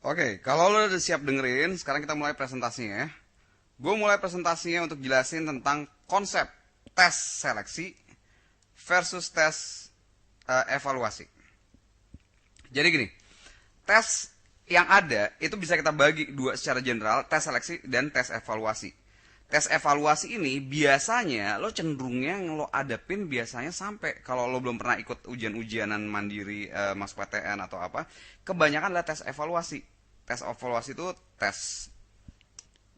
Oke, kalau lo udah siap dengerin, sekarang kita mulai presentasinya ya. Gue mulai presentasinya untuk jelasin tentang konsep tes seleksi versus tes evaluasi. Jadi gini, tes yang ada itu bisa kita bagi dua secara general, tes seleksi dan tes evaluasi. Tes evaluasi ini biasanya lo cenderungnya lo adepin biasanya sampai kalau lo belum pernah ikut ujian-ujianan mandiri masuk PTN atau apa, kebanyakan adalah tes evaluasi. Tes evaluasi itu tes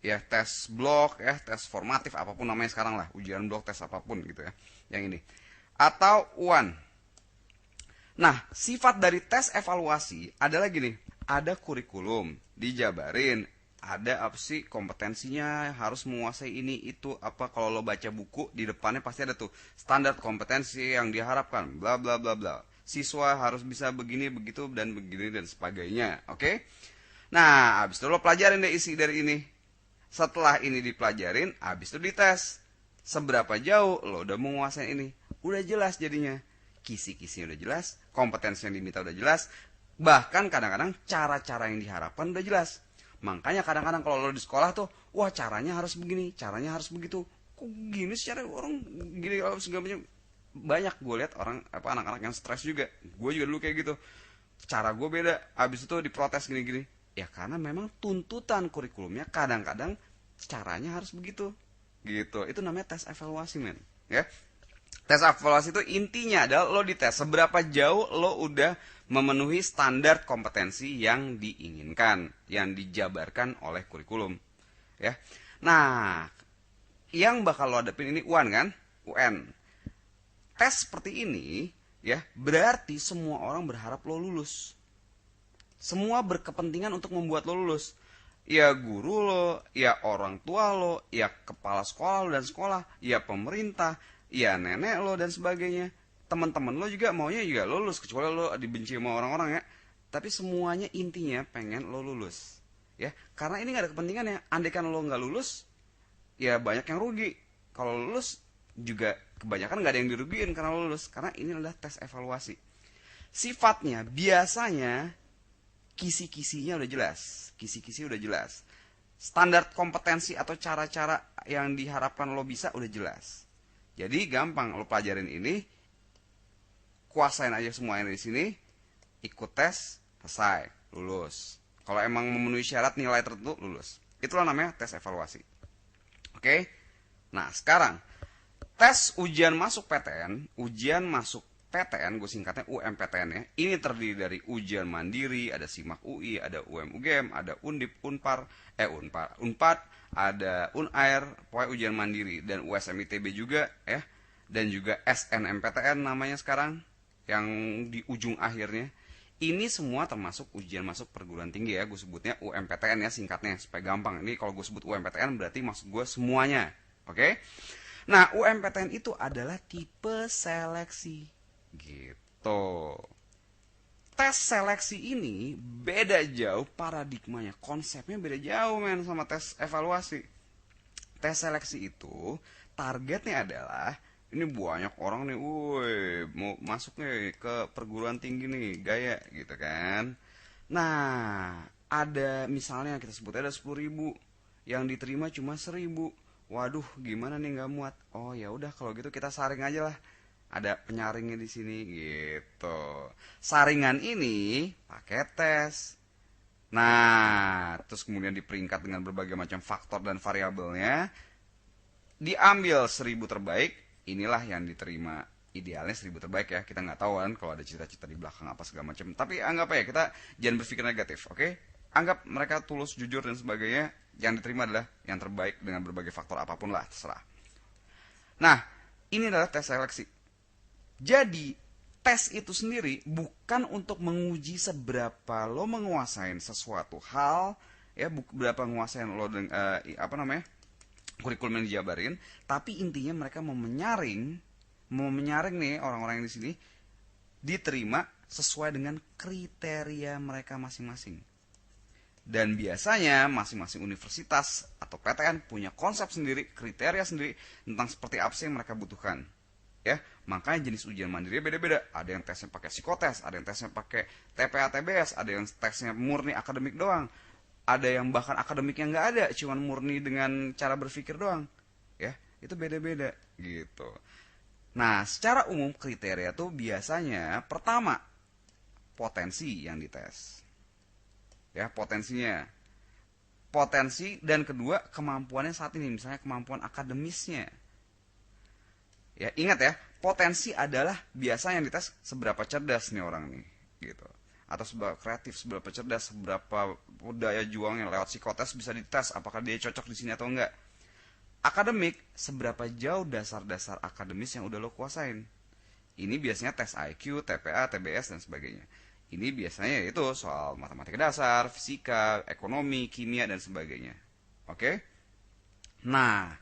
ya tes blok ya, tes formatif apapun namanya sekarang lah, ujian blok tes apapun gitu ya. Yang ini. Atau UAN. Nah, sifat dari tes evaluasi adalah gini, ada kurikulum, dijabarin, ada apa sih kompetensinya, harus menguasai ini itu apa. Kalau lo baca buku di depannya pasti ada tuh standar kompetensi yang diharapkan, bla bla bla bla. Siswa harus bisa begini begitu dan begini dan sebagainya. Oke? Nah, abis itu lo pelajarin deh isi dari ini. Setelah ini dipelajarin, abis itu dites. Seberapa jauh lo udah menguasai ini? Udah jelas jadinya. Kisi-kisinya udah jelas, kompetensi yang diminta udah jelas, bahkan kadang-kadang cara-cara yang diharapkan udah jelas. Makanya kadang-kadang kalau lo di sekolah tuh, wah caranya harus begini, caranya harus begitu. Kok gini secara orang gini kalau segala macam. Banyak gue lihat orang apa anak-anak yang stres juga. Gue juga dulu kayak gitu. Cara gue beda, abis itu diprotes gini-gini. Ya karena memang tuntutan kurikulumnya kadang-kadang caranya harus begitu. Gitu. Itu namanya tes evaluasi, men. Ya. Tes evaluasi itu intinya adalah lo dites seberapa jauh lo udah memenuhi standar kompetensi yang diinginkan, yang dijabarkan oleh kurikulum. Ya. Nah, yang bakal lo hadapin ini UAN kan? UN. Tes seperti ini, ya, berarti semua orang berharap lo lulus. Semua berkepentingan untuk membuat lo lulus. Ya guru lo, ya orang tua lo, ya kepala sekolah lo dan sekolah, ya pemerintah, ya nenek lo dan sebagainya. Teman-teman lo juga maunya juga lo lulus, kecuali lo dibenci sama orang-orang ya. Tapi semuanya intinya pengen lo lulus. Ya, karena ini gak ada kepentingannya. Andaikan lo nggak lulus, ya banyak yang rugi. Kalau lulus juga kebanyakan nggak ada yang dirugiin karena lo lulus. Karena ini adalah tes evaluasi. Sifatnya biasanya kisi-kisinya udah jelas. Kisi-kisi udah jelas. Standar kompetensi atau cara-cara yang diharapkan lo bisa udah jelas. Jadi gampang lo pelajarin ini, kuasain aja semuanya di sini, ikut tes, selesai, lulus. Kalau emang memenuhi syarat nilai tertentu, lulus. Itulah namanya tes evaluasi. Oke? Nah, sekarang tes ujian masuk PTN, ujian masuk PTN, gue singkatnya UMPTN ya. Ini terdiri dari ujian mandiri, ada SIMAK UI, ada UM-UGM, ada Undip, Unpad, ada Unair, pokoknya ujian mandiri, dan USM-ITB juga ya. Dan juga SNMPTN namanya sekarang, yang di ujung akhirnya. Ini semua termasuk ujian masuk perguruan tinggi ya, gue sebutnya UMPTN ya singkatnya, supaya gampang. Ini kalau gue sebut UMPTN berarti maksud gue semuanya, oke? Nah, UMPTN itu adalah tipe seleksi. Gitu. Tes seleksi ini beda jauh paradigmanya, konsepnya beda jauh men sama tes evaluasi. Tes seleksi itu targetnya adalah ini banyak orang nih, woi mau masuk nih ke perguruan tinggi nih, gaya gitu kan. Nah, ada misalnya kita sebut ada 10.000, yang diterima cuma 1.000. Waduh, gimana nih nggak muat? Oh ya udah kalau gitu kita saring aja lah. Ada penyaringnya di sini gitu. Saringan ini pakai tes. Nah, terus kemudian diperingkat dengan berbagai macam faktor dan variabelnya. Diambil 1.000 terbaik, inilah yang diterima. Idealnya 1.000 terbaik ya. Kita nggak tahu kan kalau ada cita-cita di belakang apa segala macam. Tapi anggap aja kita jangan berpikir negatif, oke? Anggap mereka tulus, jujur dan sebagainya. Yang diterima adalah yang terbaik dengan berbagai faktor apapun lah, terserah. Nah, ini adalah tes seleksi. Jadi, tes itu sendiri bukan untuk menguji seberapa lo menguasain sesuatu hal, ya, berapa menguasain lo apa namanya? Kurikulum yang dijabarin, tapi intinya mereka mau menyaring nih orang-orang yang di sini diterima sesuai dengan kriteria mereka masing-masing. Dan biasanya masing-masing universitas atau PTN punya konsep sendiri, kriteria sendiri tentang seperti apa sih yang mereka butuhkan. ya. Makanya jenis ujian mandiri beda-beda. Ada yang tesnya pakai psikotes, ada yang tesnya pakai TPA TBS, ada yang tesnya murni akademik doang, ada yang bahkan akademiknya nggak ada, cuman murni dengan cara berpikir doang, ya. Itu beda-beda gitu. Nah, secara umum kriteria tuh biasanya pertama potensi yang dites, ya, potensi, dan kedua kemampuannya saat ini, misalnya kemampuan akademisnya. Ya, ingat ya, potensi adalah biasanya yang dites seberapa cerdas nih orang nih, gitu. Atau seberapa kreatif, seberapa cerdas, seberapa daya juangnya lewat psikotes bisa dites apakah dia cocok di sini atau enggak. Akademik, seberapa jauh dasar-dasar akademis yang udah lo kuasain. Ini biasanya tes IQ, TPA, TBS, dan sebagainya. Ini biasanya itu soal matematika dasar, fisika, ekonomi, kimia, dan sebagainya. Oke? Nah,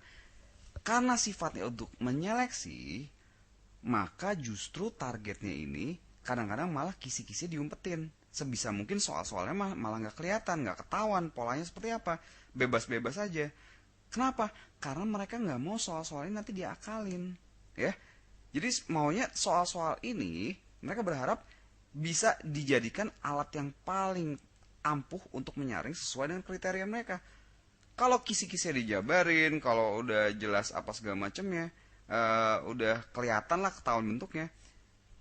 karena sifatnya untuk menyeleksi, maka justru targetnya ini kadang-kadang malah kisi-kisi diumpetin. Sebisa mungkin soal-soalnya malah nggak kelihatan, nggak ketahuan polanya seperti apa. Bebas-bebas aja. Kenapa? Karena mereka nggak mau soal-soal ini nanti diakalin. Ya, jadi maunya soal-soal ini mereka berharap bisa dijadikan alat yang paling ampuh untuk menyaring sesuai dengan kriteria mereka. Kalau kisi-kisi dijabarin, kalau udah jelas apa segala macamnya, udah kelihatan lah ketahuan bentuknya,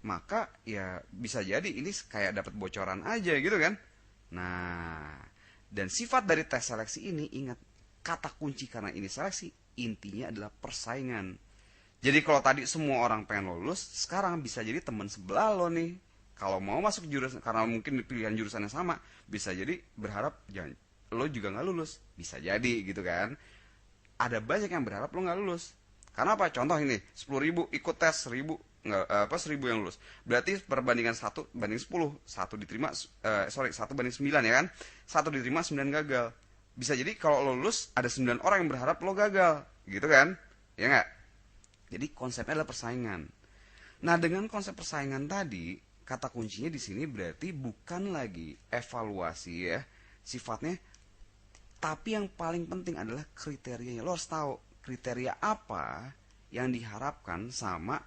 maka ya bisa jadi ini kayak dapat bocoran aja gitu kan. Nah, dan sifat dari tes seleksi ini, ingat, kata kunci karena ini seleksi, intinya adalah persaingan. Jadi kalau tadi semua orang pengen lulus, sekarang bisa jadi teman sebelah lo nih, kalau mau masuk jurusan, karena mungkin pilihan jurusannya sama, bisa jadi berharap jangan lo juga nggak lulus, bisa jadi gitu kan. Ada banyak yang berharap lo nggak lulus. Karena apa? Contoh ini, 10.000 ikut tes, 1.000 nggak, 1.000 yang lulus. Berarti perbandingan 1 banding 10, 1 diterima, 1 banding 9 ya kan? 1 diterima, 9 gagal. Bisa jadi kalau lo lulus, ada 9 orang yang berharap lo gagal, gitu kan? Ya nggak? Jadi konsepnya adalah persaingan. Nah, dengan konsep persaingan tadi, kata kuncinya di sini berarti bukan lagi evaluasi ya, sifatnya, tapi yang paling penting adalah kriterianya. Lo harus tahu kriteria apa yang diharapkan sama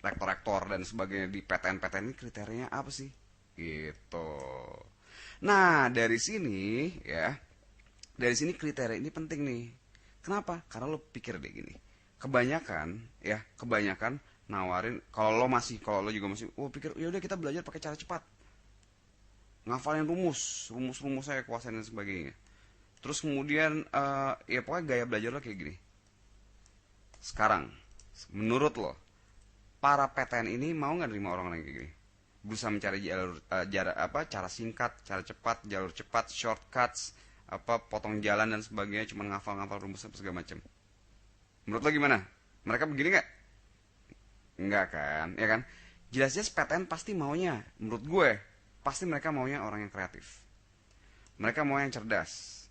rektor-rektor dan sebagainya di PTN-PTN ini, kriterianya apa sih? Gitu. Nah, dari sini ya, dari sini kriteria ini penting nih. Kenapa? Karena lo pikir deh gini. Kebanyakan nawarin, kalau lo juga masih pikir ya udah kita belajar pakai cara cepat. Ngafalin rumus saya kuasain dan sebagainya. Terus kemudian ya pokoknya gaya belajar lo kayak gini. Sekarang, menurut lo, para PTN ini mau nggak nerima orang-orang kayak gini? Berusaha mencari cara singkat, cara cepat, jalur cepat, shortcuts, potong jalan dan sebagainya, cuma ngafal rumus segala macam. Menurut lo gimana? Mereka begini nggak? Nggak kan, ya kan? Jelas-jelas PTN pasti maunya, menurut gue, pasti mereka maunya orang yang kreatif. Mereka mau yang cerdas.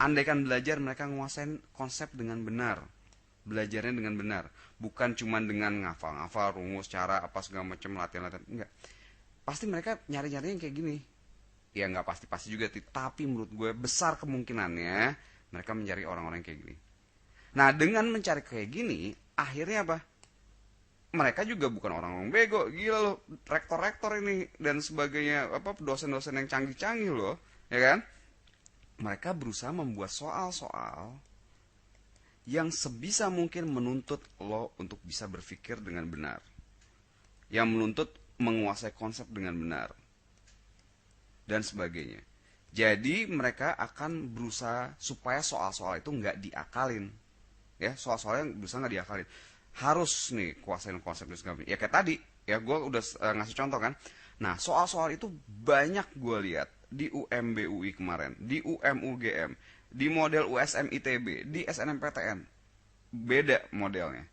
Andaikan belajar, mereka nguasain konsep dengan benar. Belajarnya dengan benar. Bukan cuma dengan ngafal rumus, cara, apa segala macam, latihan-latihan. Enggak. Pasti mereka nyari-nyari yang kayak gini. Ya nggak pasti juga, tapi menurut gue besar kemungkinannya mereka mencari orang-orang yang kayak gini. Nah, dengan mencari kayak gini, akhirnya apa? Mereka juga bukan orang-orang bego, gila loh, rektor-rektor ini dan sebagainya, dosen-dosen yang canggih-canggih loh, ya kan? Mereka berusaha membuat soal-soal yang sebisa mungkin menuntut lo untuk bisa berpikir dengan benar, yang menuntut menguasai konsep dengan benar, dan sebagainya. Jadi mereka akan berusaha supaya soal-soal itu nggak diakalin. Ya, soal-soalnya berusaha nggak diakalin. Harus nih kuasain konsep dan segala macam. Ya kayak tadi, ya gue udah ngasih contoh kan. Nah, soal-soal itu banyak gue lihat di UMBUI kemarin, di UMUGM, di model USM ITB, di SNMPTN. Beda modelnya.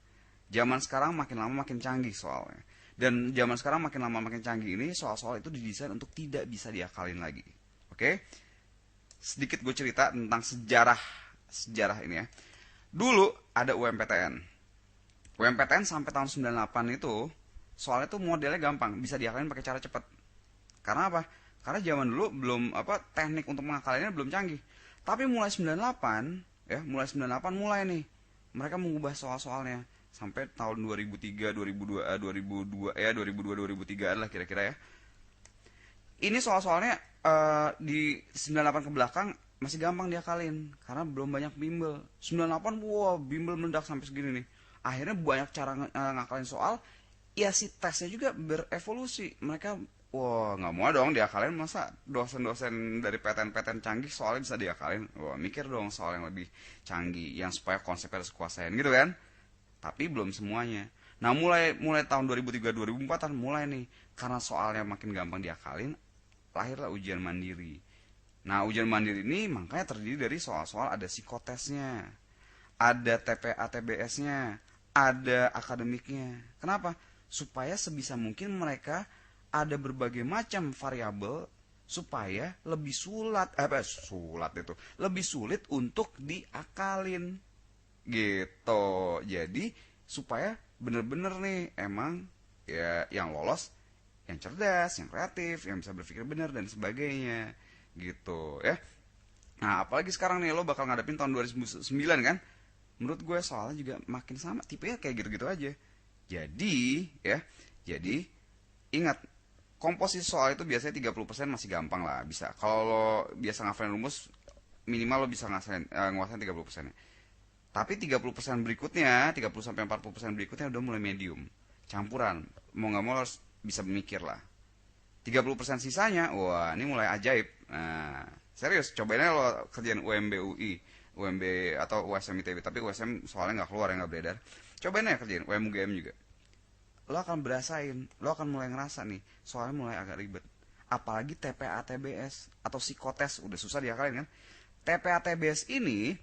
Zaman sekarang makin lama makin canggih soalnya. Dan zaman sekarang makin lama makin canggih ini, soal-soal itu didesain untuk tidak bisa diakalin lagi. Oke? Sedikit gue cerita tentang sejarah ini ya. Dulu ada UMPTN. UMPTN sampai tahun 98 itu soalnya tuh modelnya gampang, bisa diakalin pakai cara cepat. Karena apa? Karena zaman dulu belum teknik untuk mengakalinnya belum canggih. Tapi mulai 98 mulai nih mereka mengubah soal-soalnya. sampai tahun 2003, 2002, 2003 lah kira-kira ya. Ini soal-soalnya di 98 ke belakang masih gampang diakalin karena belum banyak bimbel. 98 wah bimbel meledak sampai segini nih. Akhirnya banyak cara ngakalin soal. Ya si tesnya juga berevolusi. Mereka wah nggak mau dong diakalin, masa dosen-dosen dari PTN-PTN canggih soalnya bisa diakalin. Wah mikir dong soal yang lebih canggih yang supaya konsepnya harus kuasain gitu kan. Tapi belum semuanya. Nah mulai tahun 2003 2004 mulai nih karena soalnya makin gampang diakalin, lahirlah ujian mandiri. Nah ujian mandiri ini makanya terdiri dari soal-soal ada psikotesnya, ada TPA TBS-nya, ada akademiknya. Kenapa? Supaya sebisa mungkin mereka ada berbagai macam variabel supaya lebih lebih sulit untuk diakalin gitu. Jadi supaya bener-bener nih emang ya yang lolos yang cerdas, yang kreatif, yang bisa berpikir benar dan sebagainya gitu ya. Nah apalagi sekarang nih lo bakal ngadepin tahun 2009 kan. Menurut gue soalnya juga makin sama, tipenya kayak gitu-gitu aja. Jadi ingat, komposisi soal itu biasanya 30% masih gampang lah, bisa. Kalau lo biasa ngafalin rumus, minimal lo bisa nguasain 30%. Tapi 30% berikutnya, 30 sampai 40% berikutnya udah mulai medium, campuran. Mau nggak mau lo harus bisa memikir lah. 30% sisanya, wah ini mulai ajaib. Nah, serius, cobain aja lo kerjaan UMB UI, UMB atau USM ITB, tapi USM soalnya nggak keluar, nggak beredar. Cobain aja kerjain UMGM juga. Lo akan berasain, lo akan mulai ngerasa nih, soalnya mulai agak ribet. Apalagi TPA TBS atau psikotes udah susah diakalin kan. TPA TBS ini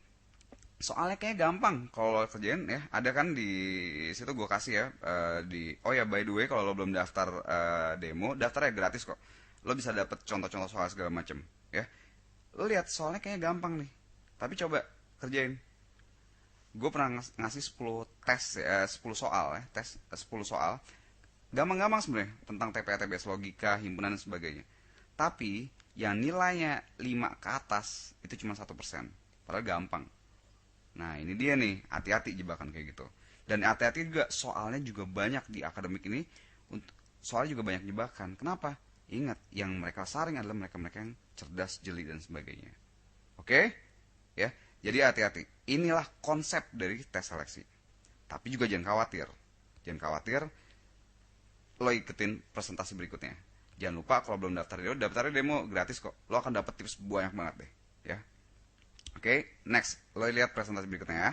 soalnya kayaknya gampang kalau lo kerjain ya. Ada kan di situ gue kasih ya oh ya by the way kalau lo belum daftar demo, daftarnya gratis kok. Lo bisa dapet contoh-contoh soal segala macem ya. Lo lihat soalnya kayaknya gampang nih. Tapi coba kerjain. Gue pernah ngasih 10 tes 10 soal ya, tes 10 soal. Gampang-gampang sebenarnya tentang TPA TBS, logika, himpunan dan sebagainya. Tapi yang nilainya 5 ke atas itu cuma 1%. Padahal gampang. Nah ini dia nih, hati-hati jebakan kayak gitu. Dan hati-hati juga soalnya juga banyak di akademik ini, soalnya juga banyak jebakan. Kenapa? Ingat, yang mereka saring adalah mereka-mereka yang cerdas, jeli dan sebagainya. Oke? Ya, jadi hati-hati. Inilah konsep dari tes seleksi. Tapi juga jangan khawatir. Jangan khawatir, lo ikutin presentasi berikutnya. Jangan lupa kalau belum daftar demo gratis kok. Lo akan dapat tips banyak banget deh. Ya. Oke, next. Lo lihat presentasi berikutnya ya.